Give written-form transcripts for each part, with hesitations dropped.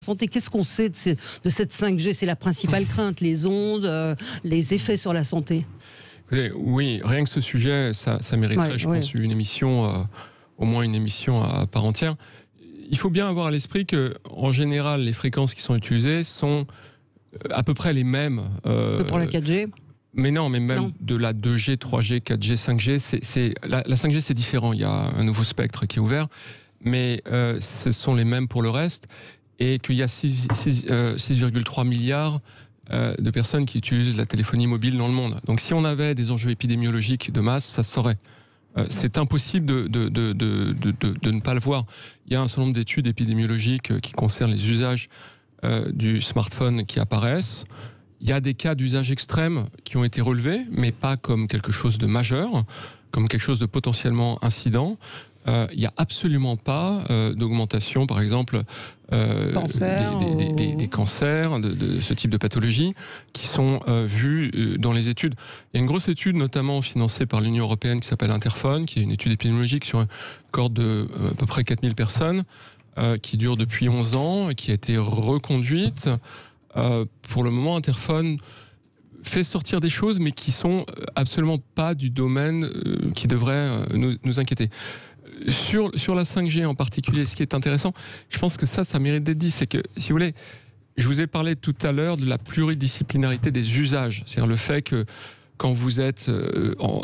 Santé, qu'est-ce qu'on sait de cette 5G? C'est la principale crainte, les ondes, les effets sur la santé. Oui, rien que ce sujet, ça mériterait, je pense, une émission, au moins une émission à part entière. Il faut bien avoir à l'esprit que, en général, les fréquences qui sont utilisées sont à peu près les mêmes. Que pour la 4G. Mais non, mais même de la 2G, 3G, 4G, 5G, la 5G c'est différent, il y a un nouveau spectre qui est ouvert, mais ce sont les mêmes pour le reste, et qu'il y a 6,3 milliards de personnes qui utilisent la téléphonie mobile dans le monde. Donc si on avait des enjeux épidémiologiques de masse, ça se saurait. C'est impossible de ne pas le voir. Il y a un certain nombre d'études épidémiologiques qui concernent les usages du smartphone qui apparaissent. Il y a des cas d'usage extrême qui ont été relevés, mais pas comme quelque chose de majeur, comme quelque chose de potentiellement incident. Il n'y a absolument pas d'augmentation, par exemple, des cancers, de ce type de pathologies qui sont vues dans les études. Il y a une grosse étude, notamment financée par l'Union européenne, qui s'appelle Interphone, qui est une étude épidémiologique sur un cohorte de à peu près 4000 personnes, qui dure depuis 11 ans, et qui a été reconduite. Pour le moment, Interphone fait sortir des choses, mais qui sont absolument pas du domaine qui devrait nous inquiéter. Sur la 5G en particulier, ce qui est intéressant, je pense que ça mérite d'être dit, c'est que, si vous voulez, je vous ai parlé tout à l'heure de la pluridisciplinarité des usages, c'est-à-dire le fait que quand vous êtes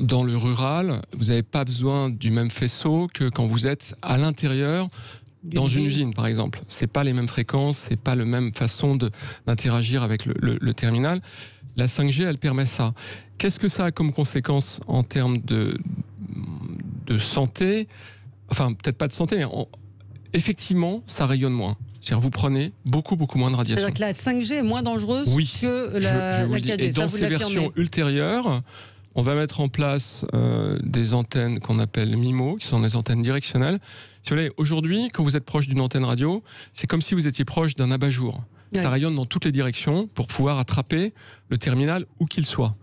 dans le rural, vous n'avez pas besoin du même faisceau que quand vous êtes à l'intérieur, dans une usine, par exemple. C'est pas les mêmes fréquences, c'est pas la même façon d'interagir avec le terminal. La 5G, elle permet ça. Qu'est-ce que ça a comme conséquence en termes de santé? Enfin, peut-être pas de santé, mais effectivement, ça rayonne moins. C'est-à-dire, vous prenez beaucoup moins de radiation. C'est-à-dire que la 5G est moins dangereuse que la 4G. Et dans ces versions ultérieures, on va mettre en place des antennes qu'on appelle MIMO, qui sont des antennes directionnelles. Si vous voulez, aujourd'hui, quand vous êtes proche d'une antenne radio, c'est comme si vous étiez proche d'un abat-jour. Ça rayonne dans toutes les directions pour pouvoir attraper le terminal où qu'il soit.